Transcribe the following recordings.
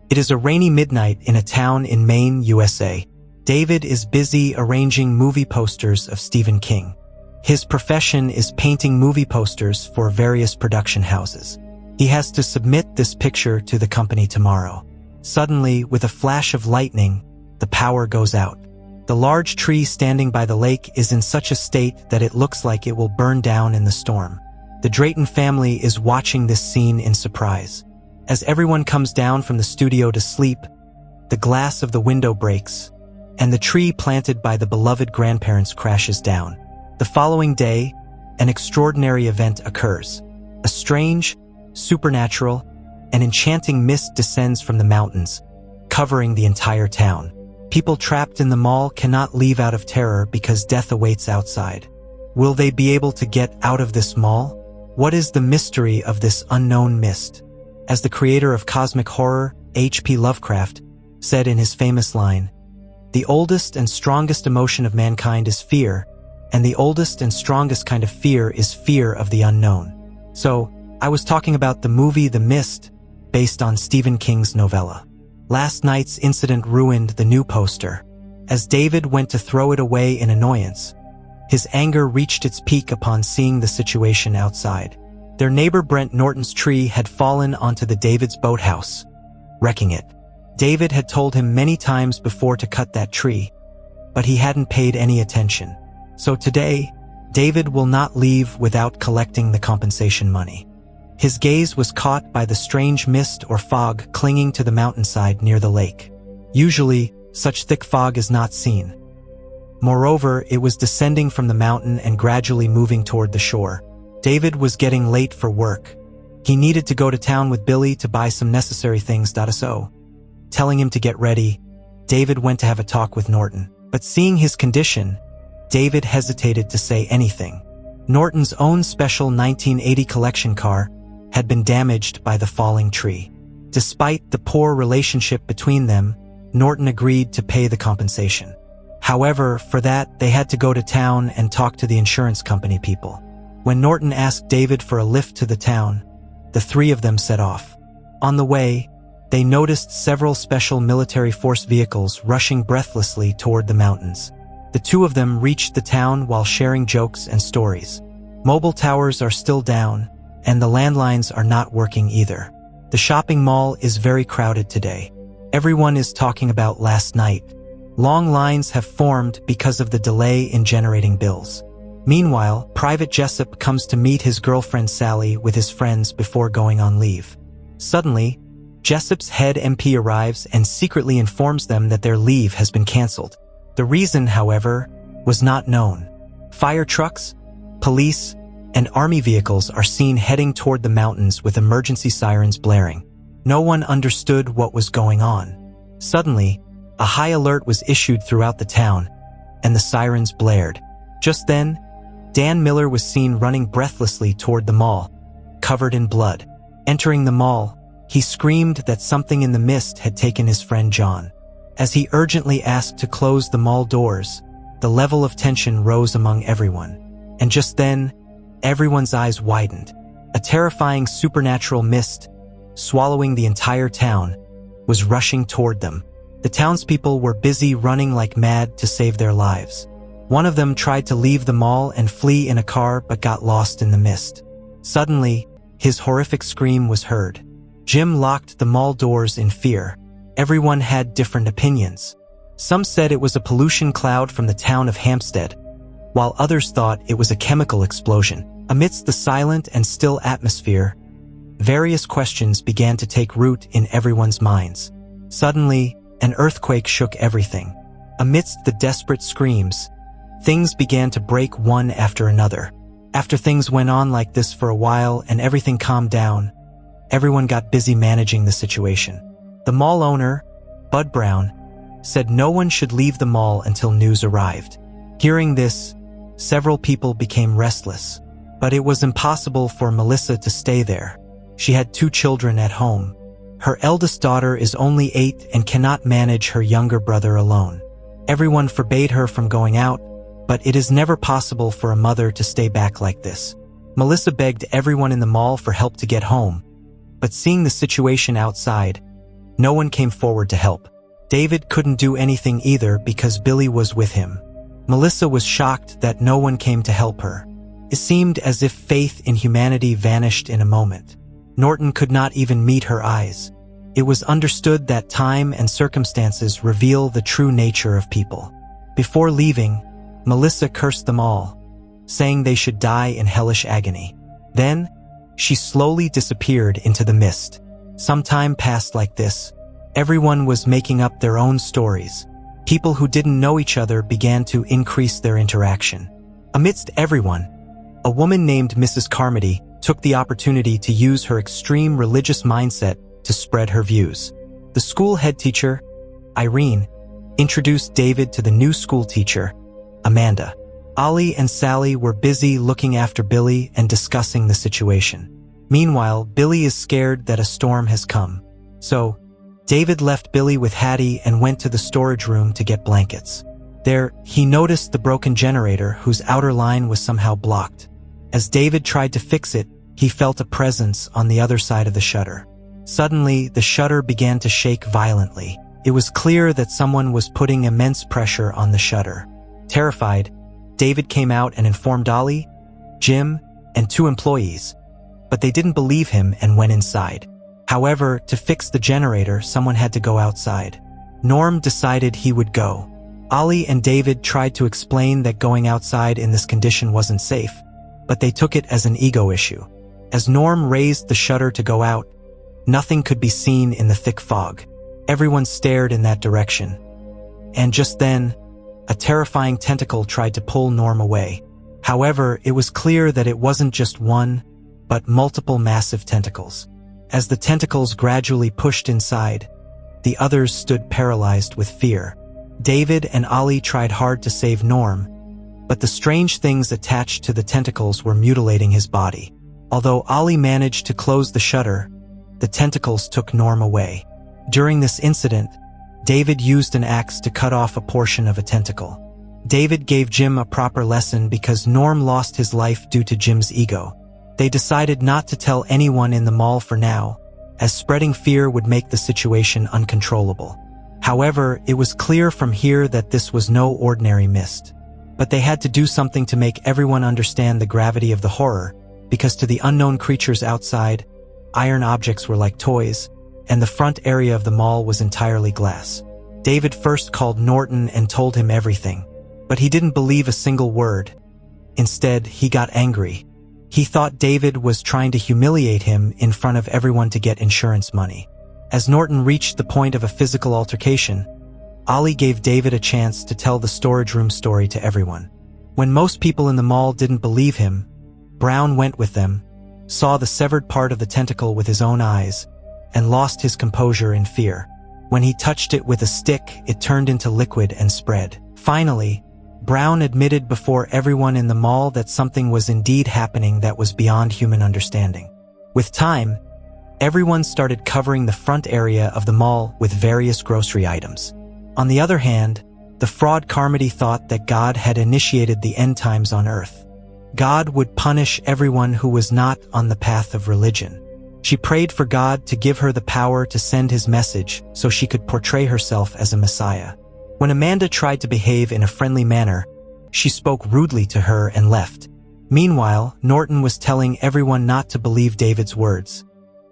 It is a rainy midnight in a town in Maine, USA. David is busy arranging movie posters of Stephen King. His profession is painting movie posters for various production houses. He has to submit this picture to the company tomorrow. Suddenly, with a flash of lightning, the power goes out. The large tree standing by the lake is in such a state that it looks like it will burn down in the storm. The Drayton family is watching this scene in surprise. As everyone comes down from the studio to sleep, the glass of the window breaks, and the tree planted by the beloved grandparents crashes down. The following day, an extraordinary event occurs. A strange, supernatural, and enchanting mist descends from the mountains, covering the entire town. People trapped in the mall cannot leave out of terror because death awaits outside. Will they be able to get out of this mall? What is the mystery of this unknown mist? As the creator of cosmic horror, H.P. Lovecraft, said in his famous line, "The oldest and strongest emotion of mankind is fear, and the oldest and strongest kind of fear is fear of the unknown." So, I was talking about the movie The Mist, based on Stephen King's novella. Last night's incident ruined the new poster. As David went to throw it away in annoyance, his anger reached its peak upon seeing the situation outside. Their neighbor Brent Norton's tree had fallen onto the David's boathouse, wrecking it. David had told him many times before to cut that tree, but he hadn't paid any attention. So today, David will not leave without collecting the compensation money. His gaze was caught by the strange mist or fog clinging to the mountainside near the lake. Usually, such thick fog is not seen. Moreover, it was descending from the mountain and gradually moving toward the shore. David was getting late for work. He needed to go to town with Billy to buy some necessary things. So, telling him to get ready, David went to have a talk with Norton. But seeing his condition, David hesitated to say anything. Norton's own special 1980 collection car had been damaged by the falling tree. Despite the poor relationship between them, Norton agreed to pay the compensation. However, for that, they had to go to town and talk to the insurance company people. When Norton asked David for a lift to the town, the three of them set off. On the way, they noticed several special military force vehicles rushing breathlessly toward the mountains. The two of them reached the town while sharing jokes and stories. Mobile towers are still down, and the landlines are not working either. The shopping mall is very crowded today. Everyone is talking about last night. Long lines have formed because of the delay in generating bills. Meanwhile, Private Jessup comes to meet his girlfriend Sally with his friends before going on leave. Suddenly, Jessup's head MP arrives and secretly informs them that their leave has been canceled. The reason, however, was not known. Fire trucks, police, and army vehicles are seen heading toward the mountains with emergency sirens blaring. No one understood what was going on. Suddenly, a high alert was issued throughout the town, and the sirens blared. Just then, Dan Miller was seen running breathlessly toward the mall, covered in blood. Entering the mall, he screamed that something in the mist had taken his friend John. As he urgently asked to close the mall doors, the level of tension rose among everyone. And just then, everyone's eyes widened. A terrifying supernatural mist, swallowing the entire town, was rushing toward them. The townspeople were busy running like mad to save their lives. One of them tried to leave the mall and flee in a car but got lost in the mist. Suddenly, his horrific scream was heard. Jim locked the mall doors in fear. Everyone had different opinions. Some said it was a pollution cloud from the town of Hampstead, while others thought it was a chemical explosion. Amidst the silent and still atmosphere, various questions began to take root in everyone's minds. Suddenly, an earthquake shook everything. Amidst the desperate screams, things began to break one after another. After things went on like this for a while and everything calmed down, everyone got busy managing the situation. The mall owner, Bud Brown, said no one should leave the mall until news arrived. Hearing this, several people became restless. But it was impossible for Melissa to stay there. She had 2 children at home. Her eldest daughter is only 8 and cannot manage her younger brother alone. Everyone forbade her from going out, but it is never possible for a mother to stay back like this. Melissa begged everyone in the mall for help to get home, but seeing the situation outside, No one came forward to help. David couldn't do anything either because Billy was with him. Melissa was shocked that no one came to help her. It seemed as if faith in humanity vanished in a moment. Norton could not even meet her eyes. It was understood that time and circumstances reveal the true nature of people. Before leaving, Melissa cursed them all, saying they should die in hellish agony. Then, she slowly disappeared into the mist. Some time passed like this. Everyone was making up their own stories. People who didn't know each other began to increase their interaction. Amidst everyone, a woman named Mrs. Carmody took the opportunity to use her extreme religious mindset to spread her views. The school head teacher, Irene, introduced David to the new school teacher, Amanda. Ollie and Sally were busy looking after Billy and discussing the situation. Meanwhile, Billy is scared that a storm has come. So, David left Billy with Hattie and went to the storage room to get blankets. There, he noticed the broken generator whose outer line was somehow blocked. As David tried to fix it, he felt a presence on the other side of the shutter. Suddenly, the shutter began to shake violently. It was clear that someone was putting immense pressure on the shutter. Terrified, David came out and informed Ollie, Jim, and 2 employees, but they didn't believe him and went inside. However, to fix the generator, someone had to go outside. Norm decided he would go. Ollie and David tried to explain that going outside in this condition wasn't safe, but they took it as an ego issue. As Norm raised the shutter to go out, nothing could be seen in the thick fog. Everyone stared in that direction. And just then, a terrifying tentacle tried to pull Norm away. However, it was clear that it wasn't just one, but multiple massive tentacles. As the tentacles gradually pushed inside, the others stood paralyzed with fear. David and Ollie tried hard to save Norm, but the strange things attached to the tentacles were mutilating his body. Although Ollie managed to close the shutter, the tentacles took Norm away. During this incident, David used an axe to cut off a portion of a tentacle. David gave Jim a proper lesson because Norm lost his life due to Jim's ego. They decided not to tell anyone in the mall for now, as spreading fear would make the situation uncontrollable. However, it was clear from here that this was no ordinary mist. But they had to do something to make everyone understand the gravity of the horror, because to the unknown creatures outside, iron objects were like toys, and the front area of the mall was entirely glass. David first called Norton and told him everything, but he didn't believe a single word. Instead, he got angry. He thought David was trying to humiliate him in front of everyone to get insurance money. As Norton reached the point of a physical altercation, Ollie gave David a chance to tell the storage room story to everyone. When most people in the mall didn't believe him, Brown went with them, saw the severed part of the tentacle with his own eyes, and lost his composure in fear. When he touched it with a stick, it turned into liquid and spread. Finally, Brown admitted before everyone in the mall that something was indeed happening that was beyond human understanding. With time, everyone started covering the front area of the mall with various grocery items. On the other hand, the fraud Carmody thought that God had initiated the end times on earth. God would punish everyone who was not on the path of religion. She prayed for God to give her the power to send his message so she could portray herself as a Messiah. When Amanda tried to behave in a friendly manner, she spoke rudely to her and left. Meanwhile, Norton was telling everyone not to believe David's words.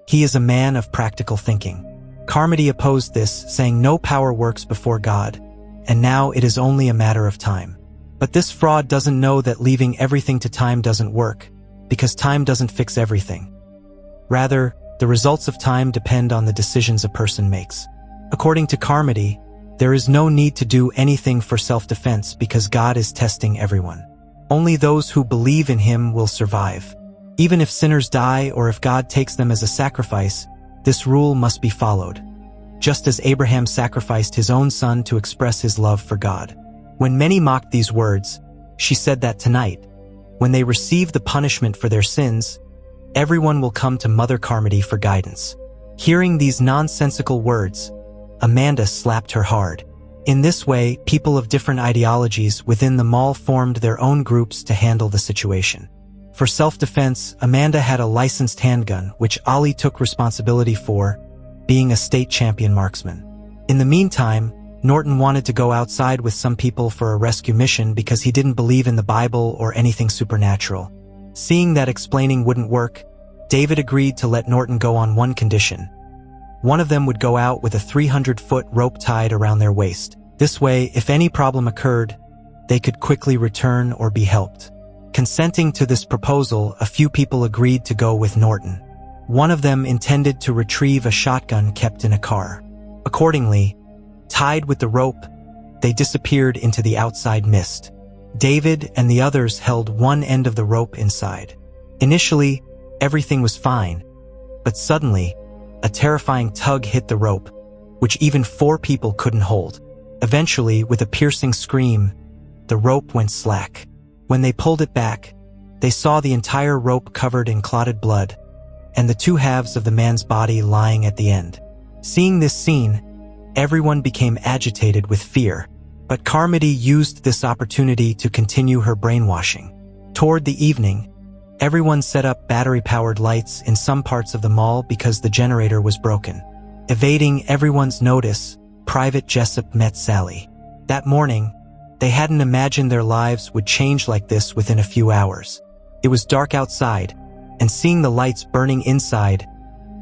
He is a man of practical thinking. Carmody opposed this, saying no power works before God, and now it is only a matter of time. But this fraud doesn't know that leaving everything to time doesn't work, because time doesn't fix everything. Rather, the results of time depend on the decisions a person makes. According to Carmody, there is no need to do anything for self-defense because God is testing everyone. Only those who believe in him will survive. Even if sinners die or if God takes them as a sacrifice, this rule must be followed. Just as Abraham sacrificed his own son to express his love for God. When many mocked these words, she said that tonight, when they receive the punishment for their sins, everyone will come to Mother Carmody for guidance. Hearing these nonsensical words, Amanda slapped her hard. In this way, people of different ideologies within the mall formed their own groups to handle the situation. For self-defense, Amanda had a licensed handgun, which Ollie took responsibility for, being a state champion marksman. In the meantime, Norton wanted to go outside with some people for a rescue mission because he didn't believe in the Bible or anything supernatural. Seeing that explaining wouldn't work, David agreed to let Norton go on one condition. One of them would go out with a 300-foot rope tied around their waist. This way, if any problem occurred, they could quickly return or be helped. Consenting to this proposal, a few people agreed to go with Norton. One of them intended to retrieve a shotgun kept in a car. Accordingly, tied with the rope, they disappeared into the outside mist. David and the others held one end of the rope inside. Initially, everything was fine, but suddenly, a terrifying tug hit the rope, which even 4 people couldn't hold. Eventually, with a piercing scream, the rope went slack. When they pulled it back, they saw the entire rope covered in clotted blood, and the 2 halves of the man's body lying at the end. Seeing this scene, everyone became agitated with fear, but Carmody used this opportunity to continue her brainwashing. Toward the evening, everyone set up battery-powered lights in some parts of the mall because the generator was broken. Evading everyone's notice, Private Jessup met Sally. That morning, they hadn't imagined their lives would change like this within a few hours. It was dark outside, and seeing the lights burning inside,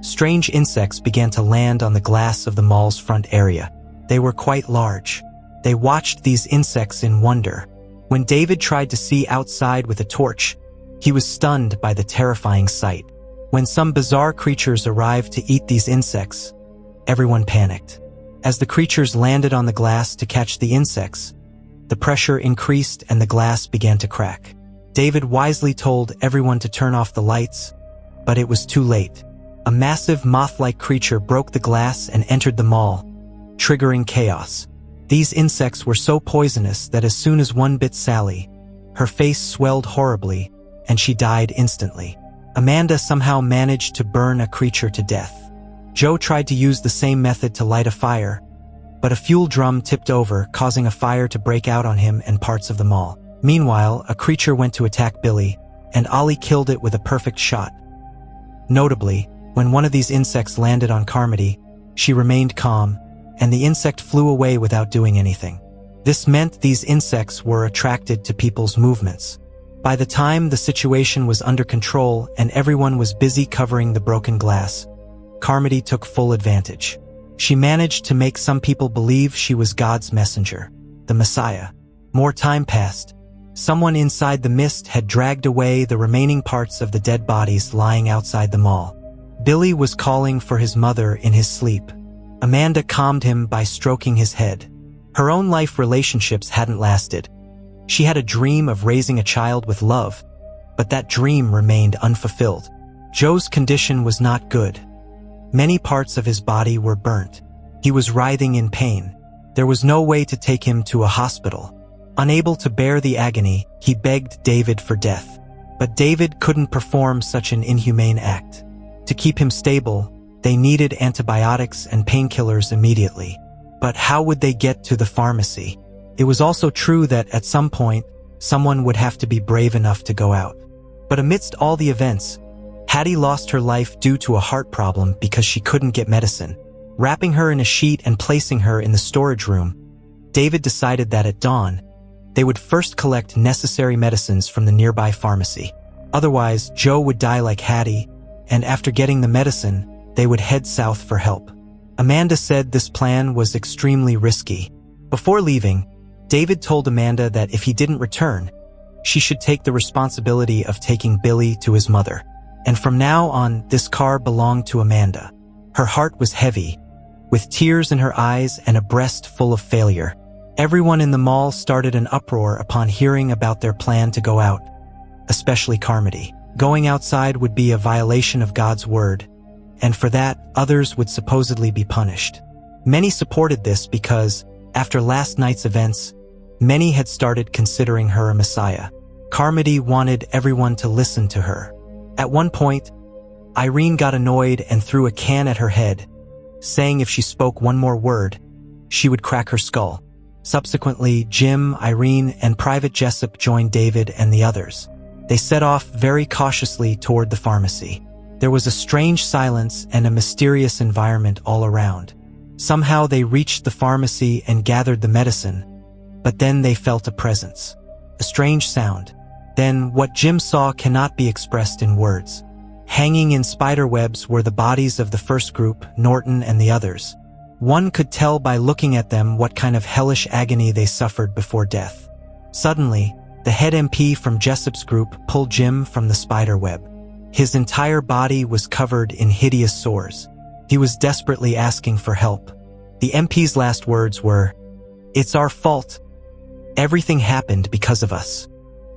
strange insects began to land on the glass of the mall's front area. They were quite large. They watched these insects in wonder. When David tried to see outside with a torch, he was stunned by the terrifying sight. When some bizarre creatures arrived to eat these insects, everyone panicked. As the creatures landed on the glass to catch the insects, the pressure increased and the glass began to crack. David wisely told everyone to turn off the lights, but it was too late. A massive moth-like creature broke the glass and entered the mall, triggering chaos. These insects were so poisonous that as soon as one bit Sally, her face swelled horribly, and she died instantly. Amanda somehow managed to burn a creature to death. Joe tried to use the same method to light a fire, but a fuel drum tipped over, causing a fire to break out on him and parts of the mall. Meanwhile, a creature went to attack Billy, and Ollie killed it with a perfect shot. Notably, when one of these insects landed on Carmody, she remained calm, and the insect flew away without doing anything. This meant these insects were attracted to people's movements. By the time the situation was under control and everyone was busy covering the broken glass, Carmody took full advantage. She managed to make some people believe she was God's messenger, the Messiah. More time passed. Someone inside the mist had dragged away the remaining parts of the dead bodies lying outside the mall. Billy was calling for his mother in his sleep. Amanda calmed him by stroking his head. Her own life relationships hadn't lasted. She had a dream of raising a child with love, but that dream remained unfulfilled. Joe's condition was not good. Many parts of his body were burnt. He was writhing in pain. There was no way to take him to a hospital. Unable to bear the agony, he begged David for death. But David couldn't perform such an inhumane act. To keep him stable, they needed antibiotics and painkillers immediately. But how would they get to the pharmacy? It was also true that at some point, someone would have to be brave enough to go out. But amidst all the events, Hattie lost her life due to a heart problem because she couldn't get medicine. Wrapping her in a sheet and placing her in the storage room, David decided that at dawn, they would first collect necessary medicines from the nearby pharmacy. Otherwise, Joe would die like Hattie, and after getting the medicine, they would head south for help. Amanda said this plan was extremely risky. Before leaving, David told Amanda that if he didn't return, she should take the responsibility of taking Billy to his mother. And from now on, this car belonged to Amanda. Her heart was heavy, with tears in her eyes and a breast full of failure. Everyone in the mall started an uproar upon hearing about their plan to go out, especially Carmody. Going outside would be a violation of God's word, and for that, others would supposedly be punished. Many supported this because, after last night's events, many had started considering her a messiah. Carmody wanted everyone to listen to her. At one point, Irene got annoyed and threw a can at her head, saying if she spoke one more word, she would crack her skull. Subsequently, Jim, Irene, and Private Jessup joined David and the others. They set off very cautiously toward the pharmacy. There was a strange silence and a mysterious environment all around. Somehow they reached the pharmacy and gathered the medicine, but then they felt a presence. A strange sound. Then what Jim saw cannot be expressed in words. Hanging in spider webs were the bodies of the first group, Norton and the others. One could tell by looking at them what kind of hellish agony they suffered before death. Suddenly, the head MP from Jessup's group pulled Jim from the spider web. His entire body was covered in hideous sores. He was desperately asking for help. The MP's last words were, "It's our fault. Everything happened because of us."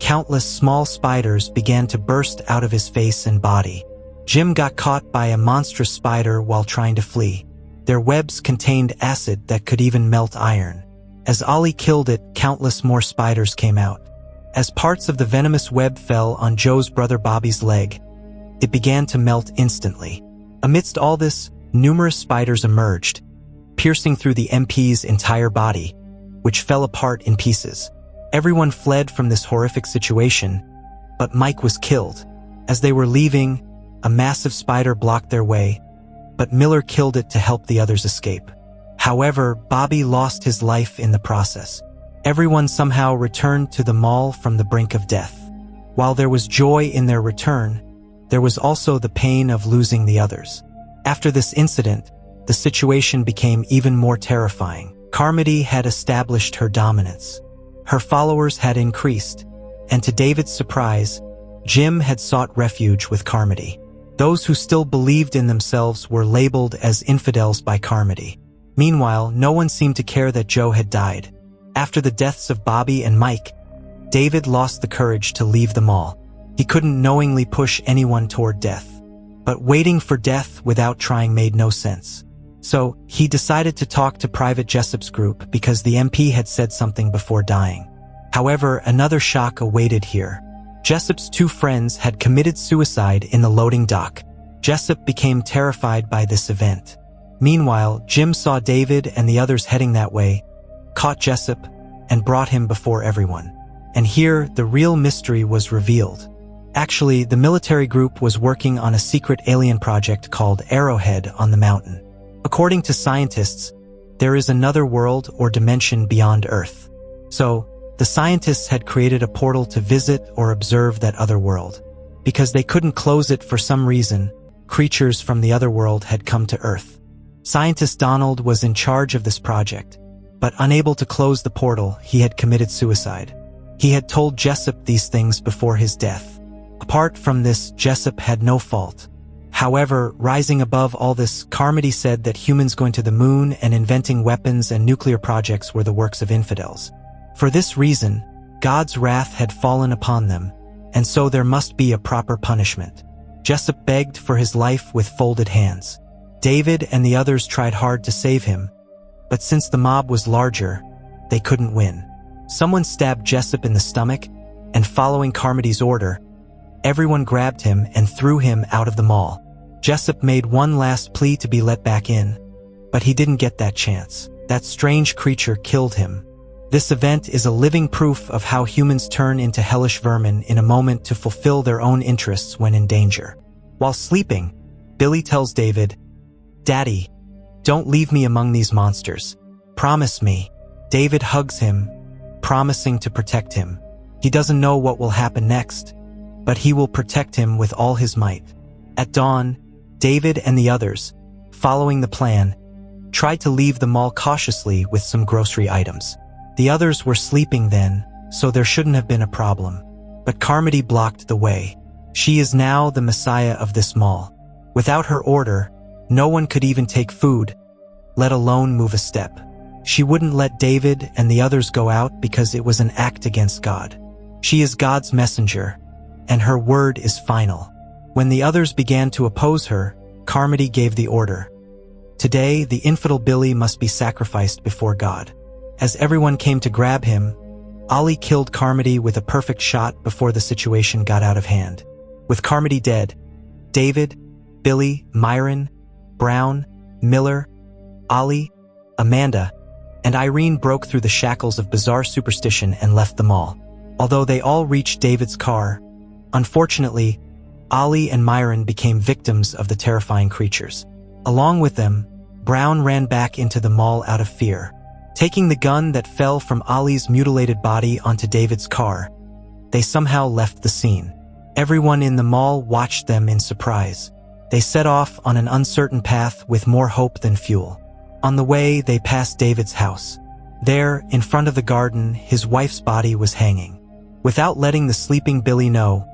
Countless small spiders began to burst out of his face and body. Jim got caught by a monstrous spider while trying to flee. Their webs contained acid that could even melt iron. As Ollie killed it, countless more spiders came out. As parts of the venomous web fell on Joe's brother Bobby's leg, it began to melt instantly. Amidst all this, numerous spiders emerged, piercing through the MP's entire body, which fell apart in pieces. Everyone fled from this horrific situation, but Mike was killed. As they were leaving, a massive spider blocked their way, but Miller killed it to help the others escape. However, Bobby lost his life in the process. Everyone somehow returned to the mall from the brink of death. While there was joy in their return, there was also the pain of losing the others. After this incident, the situation became even more terrifying. Carmody had established her dominance. Her followers had increased, and to David's surprise, Jim had sought refuge with Carmody. Those who still believed in themselves were labeled as infidels by Carmody. Meanwhile, no one seemed to care that Joe had died. After the deaths of Bobby and Mike, David lost the courage to leave the mall. He couldn't knowingly push anyone toward death. But waiting for death without trying made no sense. So, he decided to talk to Private Jessup's group because the MP had said something before dying. However, another shock awaited here. Jessup's two friends had committed suicide in the loading dock. Jessup became terrified by this event. Meanwhile, Jim saw David and the others heading that way, caught Jessup, and brought him before everyone. And here, the real mystery was revealed. Actually, the military group was working on a secret alien project called Arrowhead on the mountain. According to scientists, there is another world or dimension beyond Earth. So, the scientists had created a portal to visit or observe that other world. Because they couldn't close it for some reason, creatures from the other world had come to Earth. Scientist Donald was in charge of this project, but unable to close the portal, he had committed suicide. He had told Jessup these things before his death. Apart from this, Jessup had no fault. However, rising above all this, Carmody said that humans going to the moon and inventing weapons and nuclear projects were the works of infidels. For this reason, God's wrath had fallen upon them, and so there must be a proper punishment. Jessup begged for his life with folded hands. David and the others tried hard to save him, but since the mob was larger, they couldn't win. Someone stabbed Jessup in the stomach, and following Carmody's order, everyone grabbed him and threw him out of the mall. Jessup made one last plea to be let back in, but he didn't get that chance. That strange creature killed him. This event is a living proof of how humans turn into hellish vermin in a moment to fulfill their own interests when in danger. While sleeping, Billy tells David, "Daddy, don't leave me among these monsters. Promise me." David hugs him, promising to protect him. He doesn't know what will happen next, but he will protect him with all his might. At dawn, David and the others, following the plan, tried to leave the mall cautiously with some grocery items. The others were sleeping then, so there shouldn't have been a problem. But Carmody blocked the way. She is now the messiah of this mall. Without her order, no one could even take food, let alone move a step. She wouldn't let David and the others go out because it was an act against God. She is God's messenger, and her word is final. When the others began to oppose her, Carmody gave the order. Today, the infidel Billy must be sacrificed before God. As everyone came to grab him, Ollie killed Carmody with a perfect shot before the situation got out of hand. With Carmody dead, David, Billy, Myron, Brown, Miller, Ollie, Amanda, and Irene broke through the shackles of bizarre superstition and left the mall. Although they all reached David's car, unfortunately, Ollie and Myron became victims of the terrifying creatures. Along with them, Brown ran back into the mall out of fear. Taking the gun that fell from Ollie's mutilated body onto David's car, they somehow left the scene. Everyone in the mall watched them in surprise. They set off on an uncertain path with more hope than fuel. On the way, they passed David's house. There, in front of the garden, his wife's body was hanging. Without letting the sleeping Billy know,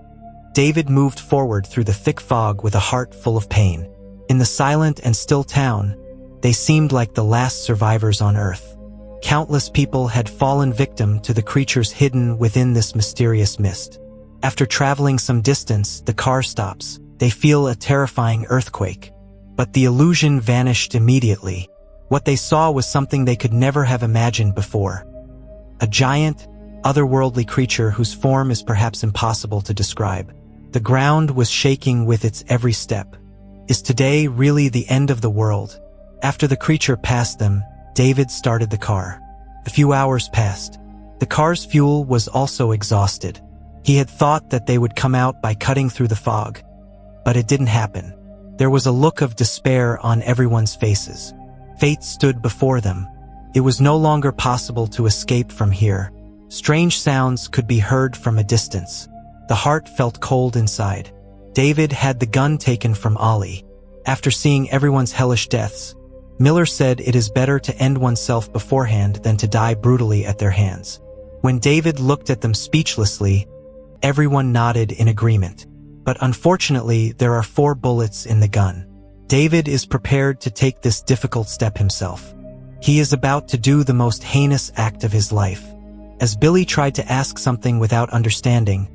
David moved forward through the thick fog with a heart full of pain. In the silent and still town, they seemed like the last survivors on Earth. Countless people had fallen victim to the creatures hidden within this mysterious mist. After traveling some distance, the car stops. They feel a terrifying earthquake. But the illusion vanished immediately. What they saw was something they could never have imagined before. A giant, otherworldly creature whose form is perhaps impossible to describe. The ground was shaking with its every step. Is today really the end of the world? After the creature passed them, David started the car. A few hours passed. The car's fuel was also exhausted. He had thought that they would come out by cutting through the fog. But it didn't happen. There was a look of despair on everyone's faces. Fate stood before them. It was no longer possible to escape from here. Strange sounds could be heard from a distance. The heart felt cold inside. David had the gun taken from Ollie. After seeing everyone's hellish deaths, Miller said it is better to end oneself beforehand than to die brutally at their hands. When David looked at them speechlessly, everyone nodded in agreement. But unfortunately, there are 4 bullets in the gun. David is prepared to take this difficult step himself. He is about to do the most heinous act of his life. As Billy tried to ask something without understanding,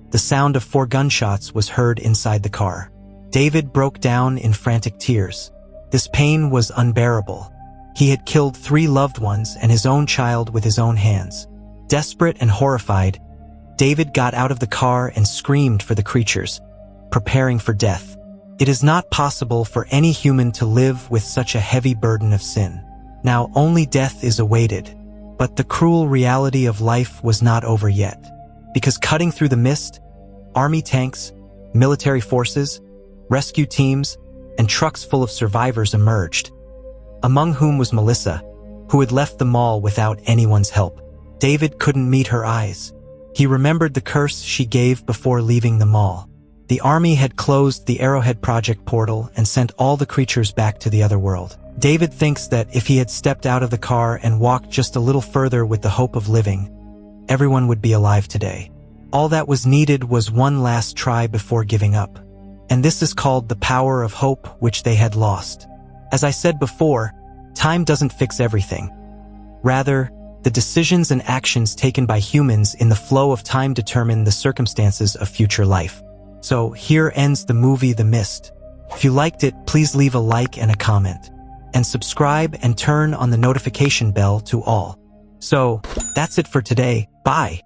the sound of 4 gunshots was heard inside the car. David broke down in frantic tears. This pain was unbearable. He had killed 3 loved ones and his own child with his own hands. Desperate and horrified, David got out of the car and screamed for the creatures, preparing for death. It is not possible for any human to live with such a heavy burden of sin. Now only death is awaited. But the cruel reality of life was not over yet. Because cutting through the mist, army tanks, military forces, rescue teams, and trucks full of survivors emerged, among whom was Melissa, who had left the mall without anyone's help. David couldn't meet her eyes. He remembered the curse she gave before leaving the mall. The army had closed the Arrowhead Project portal and sent all the creatures back to the other world. David thinks that if he had stepped out of the car and walked just a little further with the hope of living, everyone would be alive today. All that was needed was one last try before giving up. And this is called the power of hope, which they had lost. As I said before, time doesn't fix everything. Rather, the decisions and actions taken by humans in the flow of time determine the circumstances of future life. So here ends the movie The Mist. If you liked it, please leave a like and a comment. And subscribe and turn on the notification bell to all. So, that's it for today. Bye.